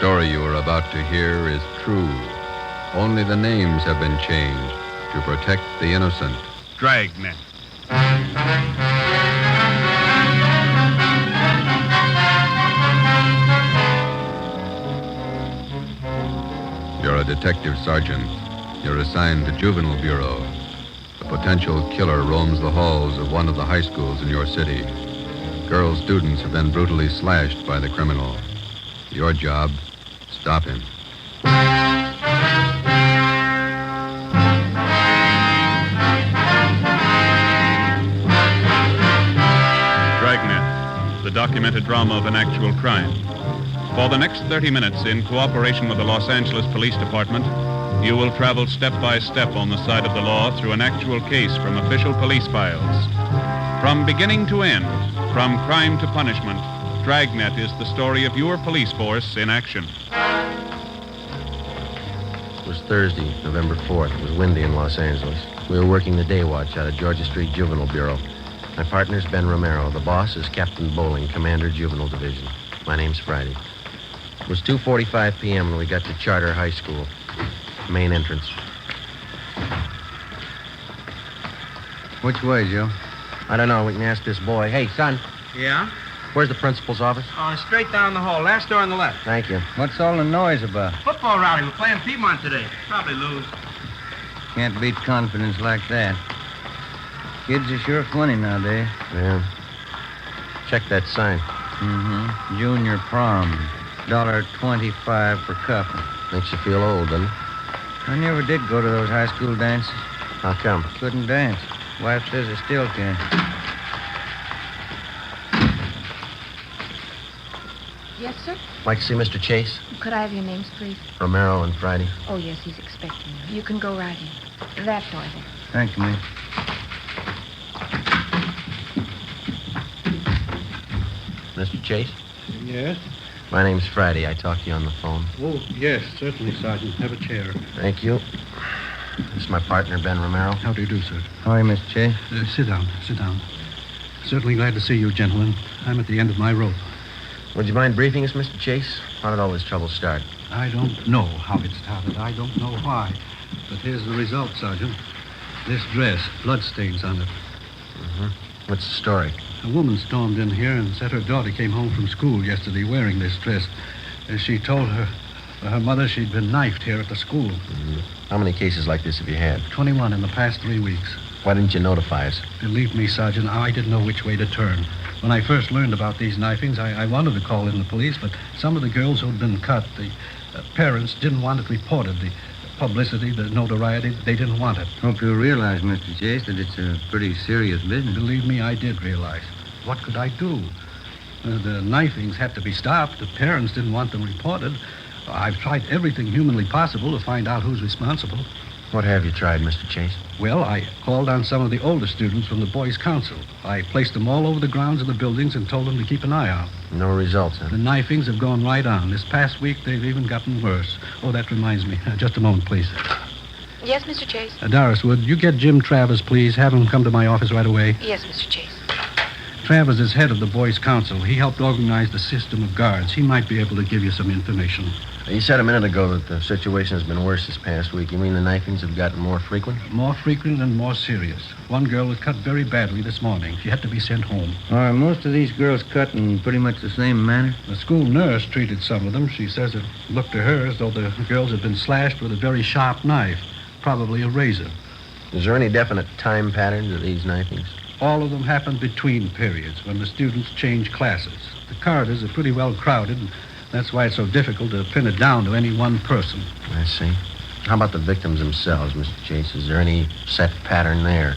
story you are about to hear is true. Only the names have been changed to protect the innocent. Dragnet. You're a detective sergeant. You're assigned to Juvenile Bureau. A potential killer roams the halls of one of the high schools in your city. Girl students have been brutally slashed by the criminal. Your job, stop him. Dragnet, the documented drama of an actual crime. For the next 30 minutes, in cooperation with the Los Angeles Police Department, you will travel step by step on the side of the law through an actual case from official police files. From beginning to end, from crime to punishment, Dragnet is the story of your police force in action. It was Thursday, November 4th. It was windy in Los Angeles. We were working the day watch out of Georgia Street Juvenile Bureau. My partner's Ben Romero. The boss is Captain Bowling, Commander Juvenile Division. My name's Friday. It was 2:45 p.m. when we got to Charter High School. Main entrance. Which way, Joe? I don't know. We can ask this boy. Hey, son, Yeah? where's the principal's office? Straight down the hall. Last door on the left. Thank you. What's all the noise about? Football rally. We're playing Piedmont today. Probably lose. Can't beat confidence like that. Kids are sure funny nowadays. Yeah. Check that sign. Mm-hmm. Junior prom. $1.25 for couple. Makes you feel old, doesn't it? I never did go to those high school dances. How come? Couldn't dance. Wife says I still can. Yes, sir? Like to see Mr. Chase? Could I have your names, please? Romero and Friday. Oh, yes, he's expecting you. You can go right in. That door there. Thank you, miss. Mr. Chase? Yes? My name's Friday. I talked to you on the phone. Oh, yes, certainly, Sergeant. Have a chair. Thank you. This is my partner, Ben Romero. How do you do, sir? How are you, Mr. Chase? Sit down, sit down. Certainly glad to see you, gentlemen. I'm at the end of my rope. Would you mind briefing us, Mr. Chase? How did all this trouble start? I don't know how it started. I don't know why. But here's the result, Sergeant. This dress, bloodstains on it. Mm-hmm. What's the story? A woman stormed in here and said her daughter came home from school yesterday wearing this dress. She told her mother she'd been knifed here at the school. Mm-hmm. How many cases like this have you had? 21 in the past 3 weeks. Why didn't you notify us? Believe me, Sergeant, I didn't know which way to turn. When I first learned about these knifings, I wanted to call in the police, but some of the girls who'd been cut, the parents didn't want it reported. The publicity, the notoriety, they didn't want it. Hope you realize, Mr. Chase, that it's a pretty serious business. Believe me, I did realize. What could I do? The knifings had to be stopped. The parents didn't want them reported. I've tried everything humanly possible to find out who's responsible. What have you tried, Mr. Chase? Well, I called on some of the older students from the Boys' Council. I placed them all over the grounds of the buildings and told them to keep an eye out. No results, huh? The knifings have gone right on. This past week, they've even gotten worse. Oh, that reminds me. Just a moment, please. Yes, Mr. Chase? Doris, would you get Jim Travers, please? Have him come to my office right away. Yes, Mr. Chase. Travers is head of the Boys' Council. He helped organize the system of guards. He might be able to give you some information. You said a minute ago that the situation has been worse this past week. You mean the knifings have gotten more frequent? More frequent and more serious. One girl was cut very badly this morning. She had to be sent home. Are most of these girls cut in pretty much the same manner? The school nurse treated some of them. She says it looked to her as though the girls had been slashed with a very sharp knife, probably a razor. Is there any definite time pattern to these knifings? All of them happened between periods when the students change classes. The corridors are pretty well crowded, and that's why it's so difficult to pin it down to any one person. I see. How about the victims themselves, Mr. Chase? Is there any set pattern there?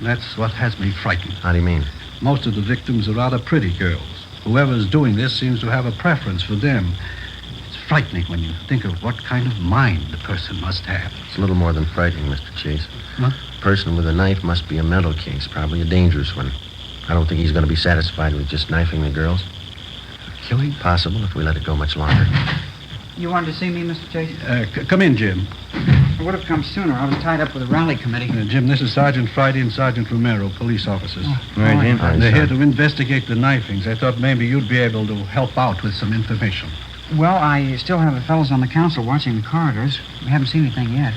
That's what has me frightened. How do you mean? Most of the victims are rather pretty girls. Whoever's doing this seems to have a preference for them. It's frightening when you think of what kind of mind the person must have. It's a little more than frightening, Mr. Chase. Huh? A person with a knife must be a mental case, probably a dangerous one. I don't think he's going to be satisfied with just knifing the girls. Killing? Possible if we let it go much longer. You wanted to see me, Mr. Chase? Come in, Jim. I would have come sooner. I was tied up with a rally committee. Jim, this is Sergeant Friday and Sergeant Romero, police officers. Right, Jim. Hi, They're sir. here to investigate the knifings. I thought maybe you'd be able to help out with some information. Well, I still have the fellows on the council watching the corridors. We haven't seen anything yet.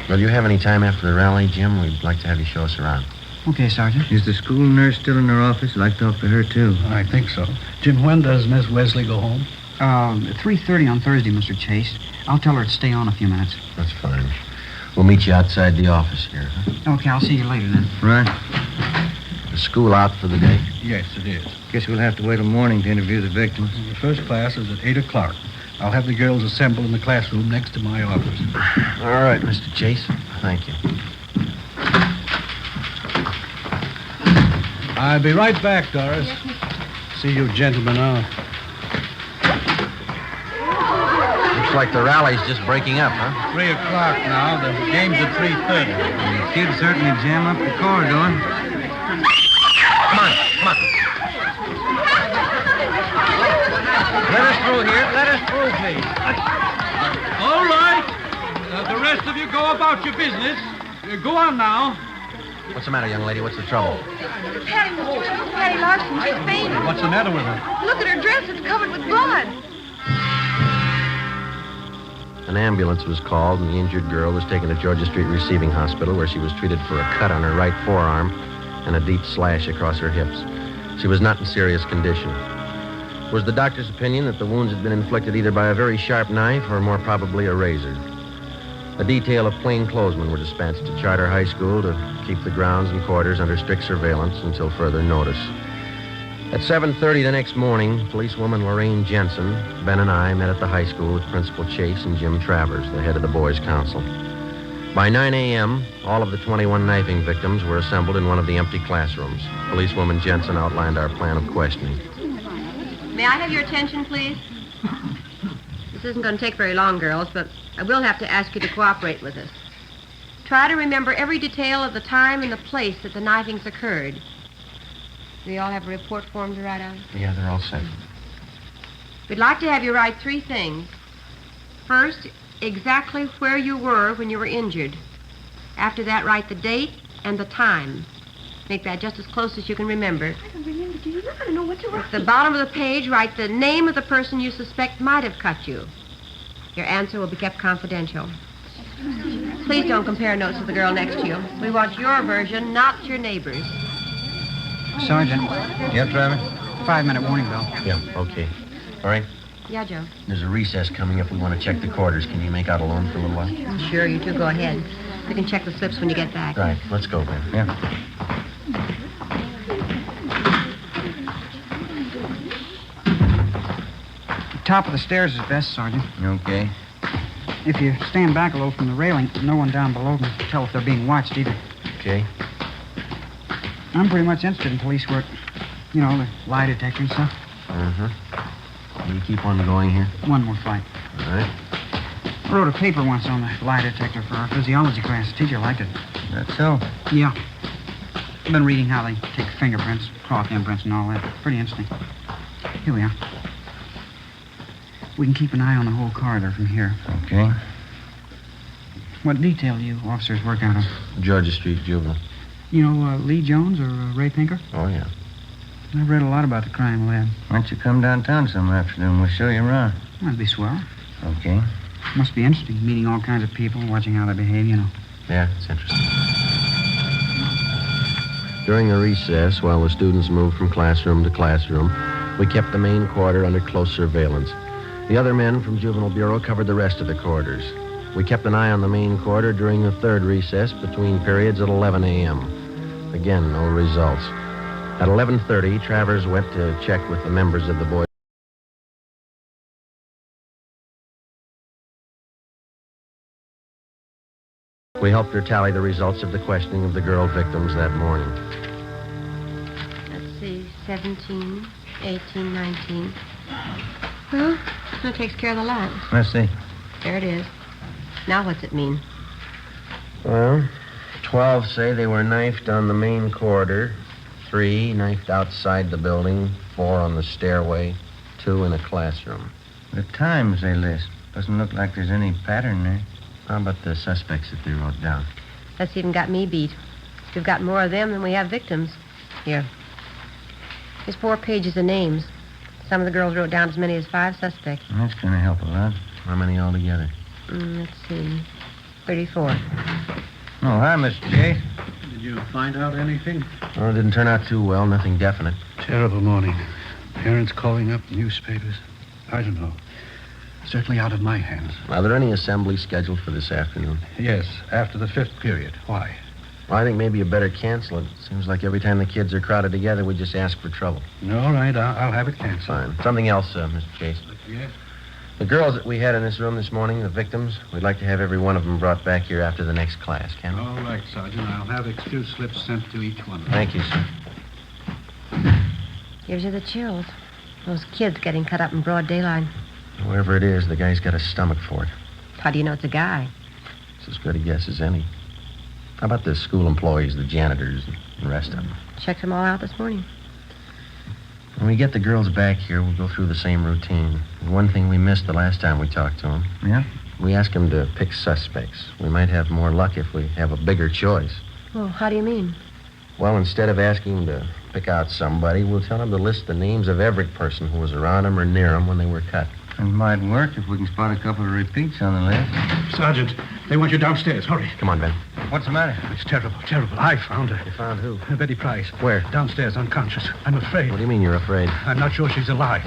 Well, you have any time after the rally, Jim? We'd like to have you show us around. Okay, Sergeant. Is the school nurse still in her office? I'd like to talk to her, too. I think so. Jim, when does Miss Wesley go home? 3:30 on Thursday, Mr. Chase. I'll tell her to stay on a few minutes. That's fine. We'll meet you outside the office here, huh? Okay, I'll see you later then. Right. Is school out for the day? Yes, it is. Guess we'll have to wait till morning to interview the victims. The first class is at 8 o'clock. I'll have the girls assemble in the classroom next to my office. All right, Mr. Chase. Thank you. I'll be right back, Doris. See you gentlemen out. Looks like the rally's just breaking up, huh? 3 o'clock now. The game's at 3:30. The kids certainly jam up the corridor. Come on, come on. Let us through here. Let us through, please. All right. The rest of you go about your business. Go on now. What's the matter, young lady? What's the trouble? Patty Larson, she's fainted. What's the matter with her? Look at her dress. It's covered with blood. An ambulance was called, and the injured girl was taken to Georgia Street Receiving Hospital, where she was treated for a cut on her right forearm and a deep slash across her hips. She was not in serious condition. It was the doctor's opinion that the wounds had been inflicted either by a very sharp knife or more probably a razor. A detail of plainclothesmen were dispatched to Charter High School to keep the grounds and quarters under strict surveillance until further notice. At 7:30 the next morning, policewoman Lorraine Jensen, Ben and I met at the high school with Principal Chase and Jim Travers, the head of the boys' council. By 9 a.m., all of the 21 knifing victims were assembled in one of the empty classrooms. Policewoman Jensen outlined our plan of questioning. May I have your attention, please? This isn't going to take very long, girls, but I will have to ask you to cooperate with us. Try to remember every detail of the time and the place that the knifings occurred. Do you all have a report form to write on? Yeah, they're all set. We'd like to have you write 3 things. First, exactly where you were when you were injured. After that, write the date and the time. Make that just as close as you can remember. I don't remember. Do you not know what to write? At the bottom of the page, write the name of the person you suspect might have cut you. Your answer will be kept confidential. Please don't compare notes with the girl next to you. We want your version, not your neighbor's. Sergeant, Yep, Trevor? 5-minute warning bell. Yeah, okay. All right, Yeah, Joe. there's a recess coming up. We want to check the quarters. Can you make out alone for a little while? Sure, you two go ahead. You can check the slips when you get back. Right, let's go, Ben. Yeah. The top of the stairs is best, Sergeant. Okay. If you stand back a little from the railing, no one down below can tell if they're being watched either. Okay. I'm pretty much interested in police work. You know, the lie detector and stuff. Uh-huh. Will you keep on going here? One more flight. All right. I wrote a paper once on the lie detector for our physiology class. The teacher liked it. That's so. Yeah. I've been reading how they take fingerprints, cloth imprints, and all that. Pretty interesting. Here we are. We can keep an eye on the whole corridor from here. Okay. What detail do you officers work out of? Georgia Street Juvenile. You know Lee Jones or Ray Pinker? Oh, yeah. I've read a lot about the crime lab. Why don't you come downtown some afternoon? We'll show you around. That'd be swell. Okay. Must be interesting, meeting all kinds of people, watching how they behave, you know. Yeah, it's interesting. During a recess, while the students moved from classroom to classroom, we kept the main quarter under close surveillance. The other men from Juvenile Bureau covered the rest of the quarters. We kept an eye on the main quarter during the third recess between periods at 11 a.m. Again, no results. At 11:30, Travers went to check with the members of the boys. We helped her tally the results of the questioning of the girl victims that morning. Let's see, 17, 18, 19. Well, that takes care of the lot. Let's see. There it is. Now what's it mean? Well, 12 say they were knifed on the main corridor, 3 knifed outside the building, 4 on the stairway, 2 in a classroom. The times they list. Doesn't look like there's any pattern there. How about the suspects that they wrote down? That's even got me beat. We've got more of them than we have victims. Here. Here's 4 pages of names. Some of the girls wrote down as many as 5 suspects. That's going to help a lot. How many altogether? Let's see. 34. Oh, hi, Mr. Chase. Did you find out anything? Well, it didn't turn out too well. Nothing definite. Terrible morning. Parents calling up, newspapers. I don't know. Certainly out of my hands. Are there any assemblies scheduled for this afternoon? Yes, after the 5th period. Why? Well, I think maybe you better cancel it. Seems like every time the kids are crowded together, we just ask for trouble. All right, I'll have it canceled. Fine. Something else, Mr. Chase. Yes? The girls that we had in this room this morning, the victims, we'd like to have every one of them brought back here after the next class, can we? All right, Sergeant. I'll have excuse slips sent to each one. Thank you, sir. Gives you the chills. Those kids getting cut up in broad daylight. Whoever it is, the guy's got a stomach for it. How do you know it's a guy? It's as good a guess as any. How about the school employees, the janitors, and the rest of them? Checked them all out this morning. When we get the girls back here, we'll go through the same routine. And one thing we missed the last time we talked to them. Yeah? We asked them to pick suspects. We might have more luck if we have a bigger choice. Well, how do you mean? Well, instead of asking them to pick out somebody, we'll tell them to list the names of every person who was around them or near them when they were cut. It might work if we can spot a couple of repeats on the list. Sergeant, they want you downstairs. Hurry. Come on, Ben. What's the matter? It's terrible, terrible. I found her. You found who? Betty Price. Where? Downstairs, unconscious. I'm afraid. What do you mean you're afraid? I'm not sure she's alive.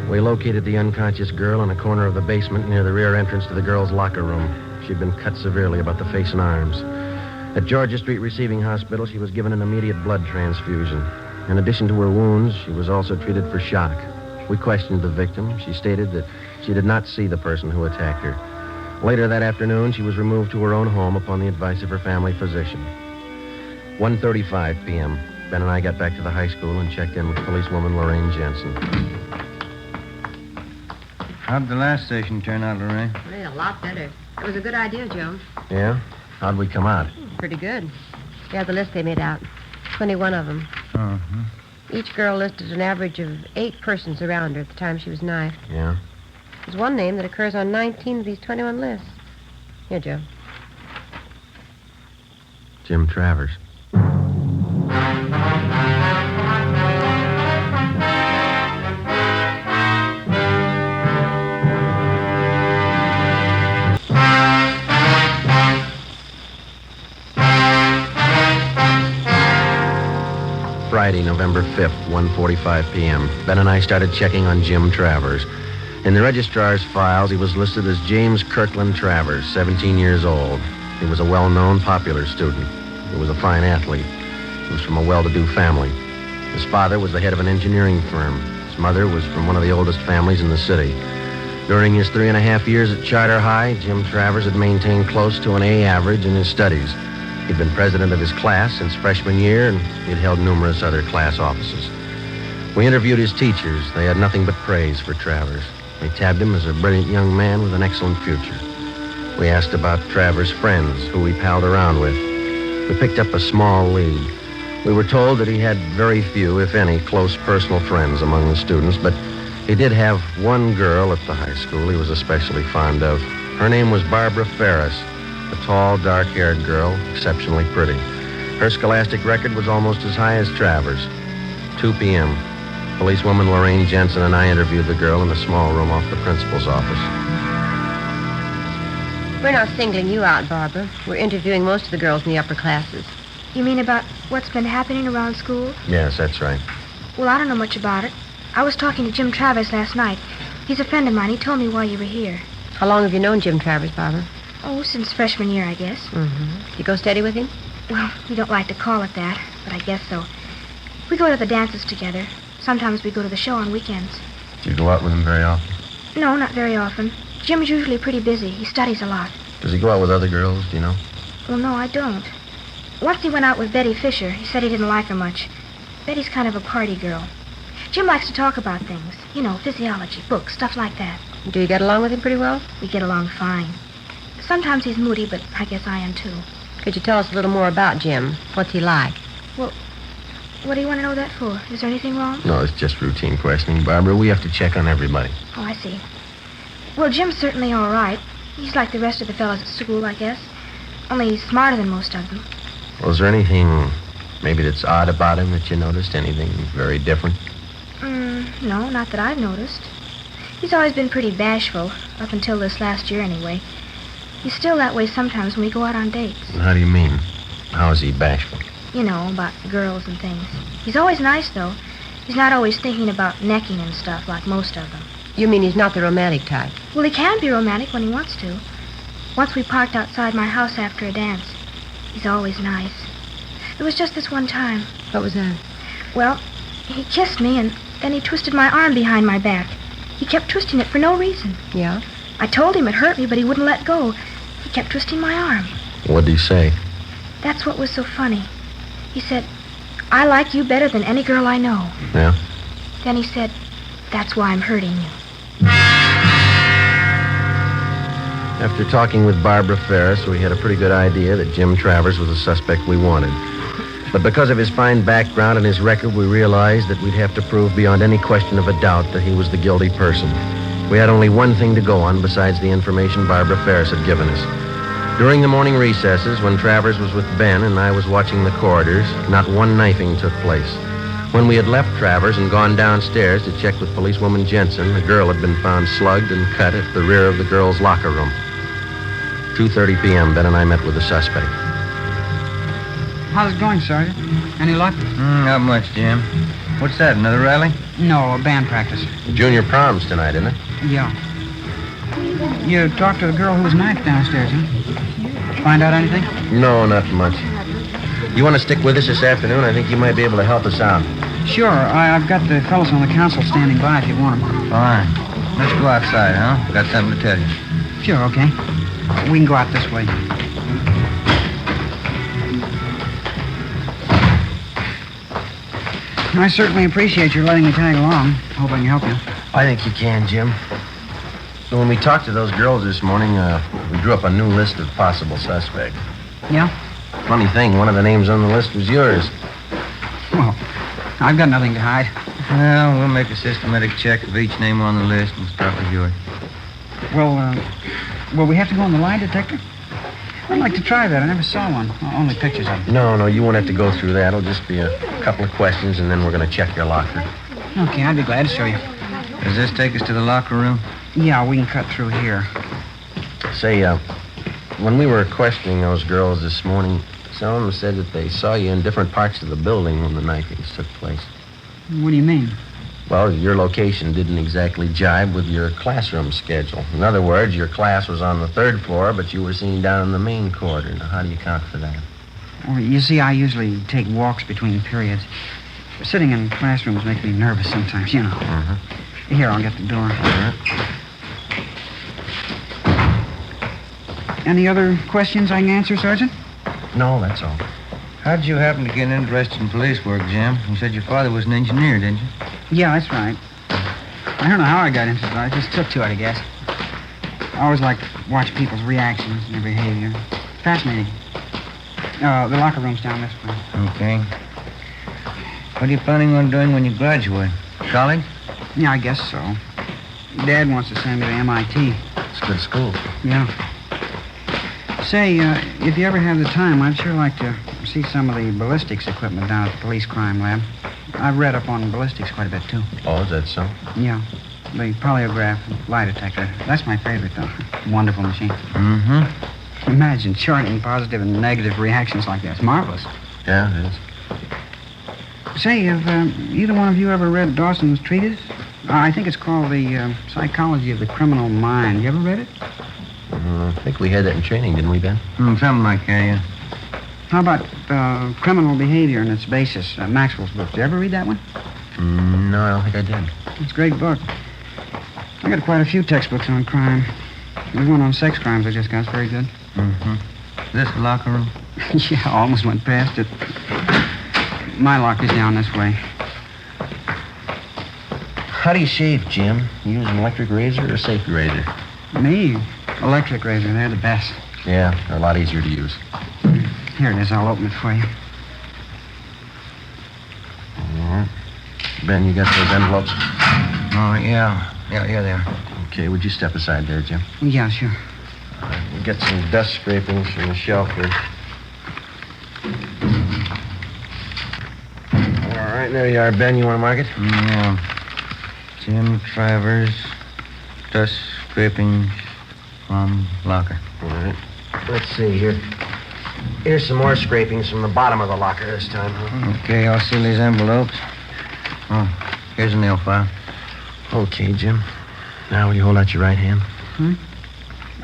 We located the unconscious girl in a corner of the basement near the rear entrance to the girls' locker room. She'd been cut severely about the face and arms. At Georgia Street Receiving Hospital, she was given an immediate blood transfusion. In addition to her wounds, she was also treated for shock. We questioned the victim. She stated that she did not see the person who attacked her. Later that afternoon, she was removed to her own home upon the advice of her family physician. 1:35 p.m. Ben and I got back to the high school and checked in with policewoman Lorraine Jensen. How'd the last station turn out, Lorraine? Well, a lot better. It was a good idea, Joe. Yeah? How'd we come out? Pretty good. Yeah, the list they made out. 21 of them. Uh-huh. Each girl listed an average of 8 persons around her at the time she was knifed. Yeah? There's one name that occurs on 19 of these 21 lists. Here, Joe. Jim Travers. Friday, November 5th, 1:45 p.m. Ben and I started checking on Jim Travers. In the registrar's files, he was listed as James Kirkland Travers, 17 years old. He was a well-known, popular student. He was a fine athlete. He was from a well-to-do family. His father was the head of an engineering firm. His mother was from one of the oldest families in the city. During his 3.5 years at Charter High, Jim Travers had maintained close to an A average in his studies. He'd been president of his class since freshman year, and he'd held numerous other class offices. We interviewed his teachers. They had nothing but praise for Travers. They tabbed him as a brilliant young man with an excellent future. We asked about Travers' friends, who he palled around with. We picked up a small lead. We were told that he had very few, if any, close personal friends among the students, but he did have one girl at the high school he was especially fond of. Her name was Barbara Ferris, a tall, dark-haired girl, exceptionally pretty. Her scholastic record was almost as high as Travers. 2 p.m. Policewoman Lorraine Jensen and I interviewed the girl in a small room off the principal's office. We're not singling you out, Barbara. We're interviewing most of the girls in the upper classes. You mean about what's been happening around school? Yes, that's right. Well, I don't know much about it. I was talking to Jim Travers last night. He's a friend of mine. He told me why you were here. How long have you known Jim Travers, Barbara? Oh, since freshman year, I guess. Mm-hmm. You go steady with him? Well, we don't like to call it that, but I guess so. We go to the dances together. Sometimes we go to the show on weekends. Do you go out with him very often? No, not very often. Jim's usually pretty busy. He studies a lot. Does he go out with other girls, do you know? Well, no, I don't. Once he went out with Betty Fisher. He said he didn't like her much. Betty's kind of a party girl. Jim likes to talk about things. You know, physiology, books, stuff like that. Do you get along with him pretty well? We get along fine. Sometimes he's moody, but I guess I am, too. Could you tell us a little more about Jim? What's he like? Well, what do you want to know that for? Is there anything wrong? No, it's just routine questioning, Barbara. We have to check on everybody. Oh, I see. Well, Jim's certainly all right. He's like the rest of the fellows at school, I guess. Only he's smarter than most of them. Well, is there anything Maybe that's odd about him that you noticed? Anything very different? No, not that I've noticed. He's always been pretty bashful, up until this last year anyway. He's still that way sometimes when we go out on dates. How do you mean? How is he bashful? You know, about girls and things. He's always nice, though. He's not always thinking about necking and stuff like most of them. You mean he's not the romantic type? Well, he can be romantic when he wants to. Once we parked outside my house after a dance. He's always nice. It was just this one time. What was that? Well, he kissed me, and then he twisted my arm behind my back. He kept twisting it for no reason. Yeah? I told him it hurt me, but he wouldn't let go. He kept twisting my arm. What'd he say? That's what was so funny. He said, "I like you better than any girl I know." Yeah? Then he said, "That's why I'm hurting you." After talking with Barbara Ferris, we had a pretty good idea that Jim Travers was the suspect we wanted. But because of his fine background and his record, we realized that we'd have to prove beyond any question of a doubt that he was the guilty person. We had only one thing to go on besides the information Barbara Ferris had given us. During the morning recesses, when Travers was with Ben and I was watching the corridors, not one knifing took place. When we had left Travers and gone downstairs to check with policewoman Jensen, a girl had been found slugged and cut at the rear of the girls' locker room. 2:30 p.m., Ben and I met with the suspect. How's it going, Sergeant? Any luck? Not much, Jim. What's that, another rally? No, a band practice. Junior prom's tonight, isn't it? Yeah. You talked to the girl who was knifed downstairs, huh? Find out anything? No, not much. You want to stick with us this afternoon? I think you might be able to help us out. Sure. I've got the fellows on the council standing by if you want them. Fine. Let's go outside, huh? Got something to tell you. Sure, okay. We can go out this way. I certainly appreciate your letting me tag along. Hope I can help you. I think you can, Jim. So when we talked to those girls this morning, we drew up a new list of possible suspects. Yeah? Funny thing, one of the names on the list was yours. Well, I've got nothing to hide. Well, we'll make a systematic check of each name on the list and start with yours. Well, will we have to go on the lie detector? I'd like to try that. I never saw one. Only pictures of it. No, you won't have to go through that. It'll just be a couple of questions, and then we're going to check your locker. Okay, I'd be glad to show you. Does this take us to the locker room? Yeah, we can cut through here. Say, when we were questioning those girls this morning, some of them said that they saw you in different parts of the building when the knifings took place. What do you mean? Well, your location didn't exactly jibe with your classroom schedule. In other words, your class was on the 3rd floor, but you were seen down in the main corridor. Now, how do you account for that? Well, you see, I usually take walks between periods. Sitting in classrooms makes me nervous sometimes, you know. Mm-hmm. Here, I'll get the door. All right. Any other questions I can answer, Sergeant? No, that's all. How'd you happen to get interested in police work, Jim? You said your father was an engineer, didn't you? Yeah, that's right. I don't know how I got interested. I just took to it, I guess. I always liked to watch people's reactions and their behavior. Fascinating. The locker room's down this way. Okay. What are you planning on doing when you graduate? College? Yeah, I guess so. Dad wants to send me to MIT. It's a good school. Yeah. Say, if you ever have the time, I'd sure like to see some of the ballistics equipment down at the police crime lab. I've read up on ballistics quite a bit, too. Oh, is that so? Yeah. The polygraph and lie detector. That's my favorite, though. Wonderful machine. Mm-hmm. Imagine charting positive and negative reactions like that. It's marvelous. Yeah, it is. Say, have either one of you ever read Dawson's treatise? I think it's called The Psychology of the Criminal Mind. You ever read it? I think we had that in training, didn't we, Ben? Something like that, yeah. How about Criminal Behavior and Its Basis, Maxwell's book? Did you ever read that one? No, I don't think I did. It's a great book. I got quite a few textbooks on crime. There's one on sex crimes I just got. It's very good. Mm-hmm. Is this the locker room? Yeah, I almost went past it. My locker's down this way. How do you shave, Jim? You use an electric razor or a safety razor? Me? Electric razor. They're the best. Yeah, they're a lot easier to use. Here it is. I'll open it for you. All right. Ben, you got those envelopes? Oh, yeah. Yeah, they are. Okay, would you step aside there, Jim? Yeah, sure. All right, we'll get some dust scrapings from the shelf here. there you are, Ben. You want to mark it? Yeah. Jim Travers, dust scrapings from locker. All right. Let's see here. Here's some more scrapings from the bottom of the locker this time, huh? Okay, I'll seal these envelopes. Oh, here's a nail file. Okay, Jim. Now, will you hold out your right hand?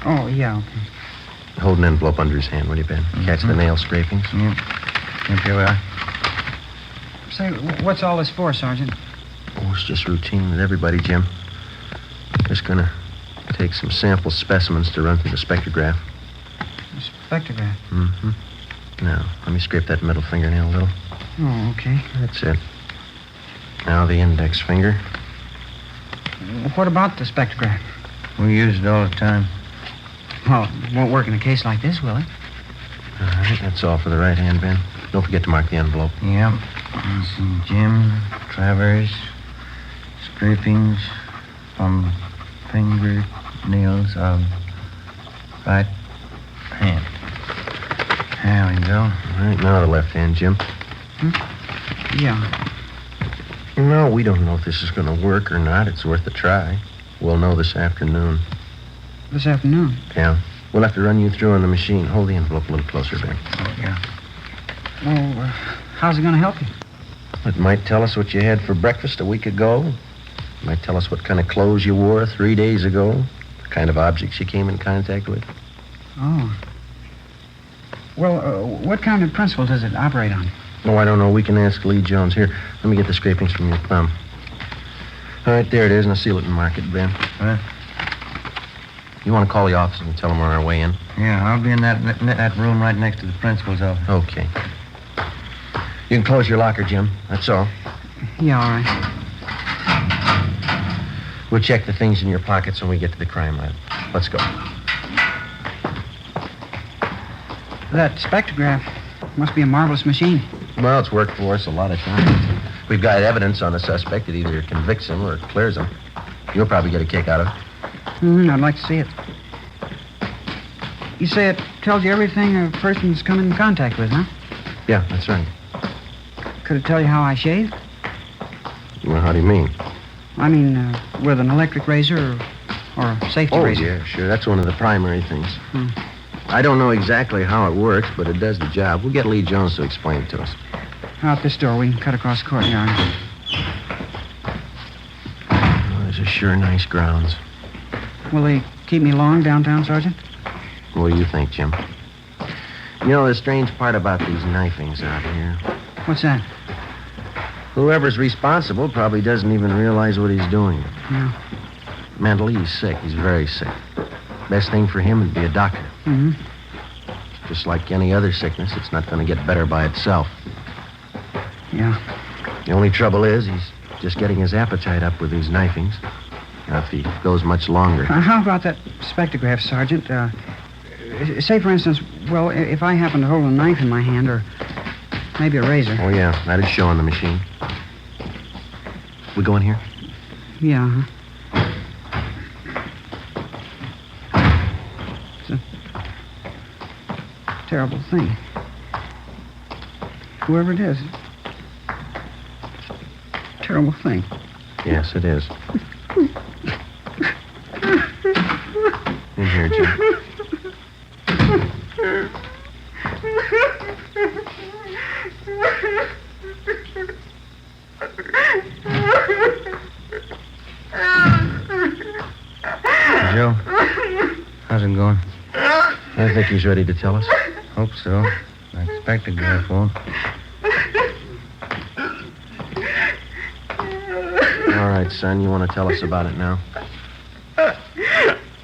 Oh, yeah, okay. Hold an envelope under his hand, will you, Ben? Catch the nail scrapings. Yep, here we are. Say, what's all this for, Sergeant? Oh, it's just routine with everybody, Jim. Just gonna take some sample specimens to run through the spectrograph. A spectrograph? Mm-hmm. Now, let me scrape that middle fingernail a little. Oh, okay. That's it. Now the index finger. What about the spectrograph? We use it all the time. Well, it won't work in a case like this, will it? All right, that's all for the right hand, Ben. Don't forget to mark the envelope. Yep. Let's see, Jim Travers, scrapings from fingernails of right hand. There we go. All right, now the left hand, Jim. Yeah. No, we don't know if this is going to work or not. It's worth a try. We'll know this afternoon. This afternoon? Yeah. We'll have to run you through on the machine. Hold the envelope a little closer, Ben. Yeah. Well, how's it going to help you? It might tell us what you had for breakfast a week ago. It might tell us what kind of clothes you wore 3 days ago. The kind of objects you came in contact with. Oh. Well, what kind of principle does it operate on? Oh, I don't know. We can ask Lee Jones. Here, let me get the scrapings from your thumb. All right, there it is. Now seal it and mark it, Ben. Huh? You want to call the office and tell them we're on our way in? Yeah, I'll be in that room right next to the principal's office. Okay. You can close your locker, Jim. That's all. Yeah, all right. We'll check the things in your pockets when we get to the crime lab. Let's go. That spectrograph must be a marvelous machine. Well, it's worked for us a lot of times. We've got evidence on a suspect that either convicts him or it clears him. You'll probably get a kick out of it. I'd like to see it. You say it tells you everything a person's come in contact with, huh? Yeah, that's right. Could it tell you how I shave? Well, how do you mean? I mean, with an electric razor or a safety razor. Yeah, sure. That's one of the primary things. I don't know exactly how it works, but it does the job. We'll get Lee Jones to explain it to us. Out this door. We can cut across the courtyard. Oh, these are sure nice grounds. Will they keep me long downtown, Sergeant? What do you think, Jim? You know, the strange part about these knifings out here, What's that? whoever's responsible probably doesn't even realize what he's doing. Yeah. Mentally, he's sick. He's very sick. Best thing for him would be a doctor. Mm-hmm. Just like any other sickness, it's not going to get better by itself. Yeah. The only trouble is he's just getting his appetite up with these knifings. Now, if he goes much longer... How about that spectrograph, Sergeant? Say, for instance, well, if I happen to hold a knife in my hand or maybe a razor. Oh, yeah, that'd show on the machine. We go in here? Yeah. It's a terrible thing. Whoever it is. Terrible thing. Yes, it is. In here, Jim. Joe, how's it going? I think he's ready to tell us. Hope so. I expect the graph won't. All right, son, you want to tell us about it now?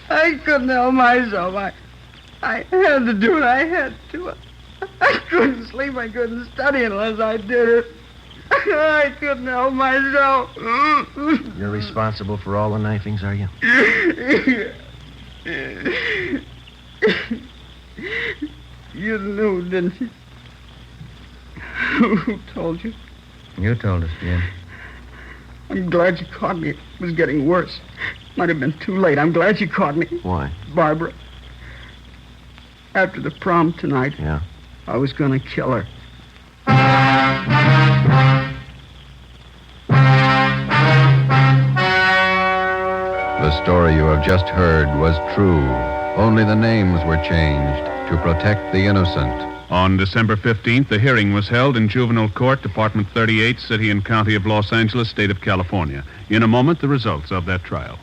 I couldn't help myself. I had to do what I had to. I couldn't sleep. I couldn't study unless I did it. I couldn't help myself. You're responsible for all the knifings, are you? You knew, didn't you? Who told you? You told us, Jim. I'm glad you caught me. It was getting worse. Might have been too late. I'm glad you caught me. Why? Barbara. After the prom tonight, Yeah. I was going to kill her. story you have just heard was true. Only the names were changed to protect the innocent. On December 15th, the hearing was held in Juvenile Court, Department 38, City and County of Los Angeles, State of California. In a moment, the results of that trial.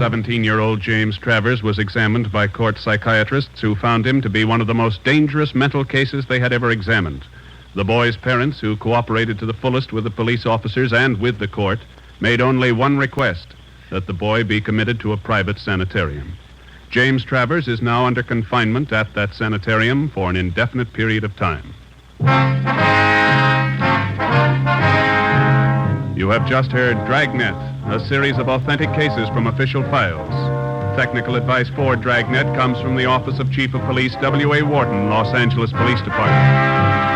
17-year-old James Travers was examined by court psychiatrists who found him to be one of the most dangerous mental cases they had ever examined. The boy's parents, who cooperated to the fullest with the police officers and with the court, made only one request, that the boy be committed to a private sanitarium. James Travers is now under confinement at that sanitarium for an indefinite period of time. You have just heard Dragnet, a series of authentic cases from official files. Technical advice for Dragnet comes from the Office of Chief of Police W.A. Wharton, Los Angeles Police Department.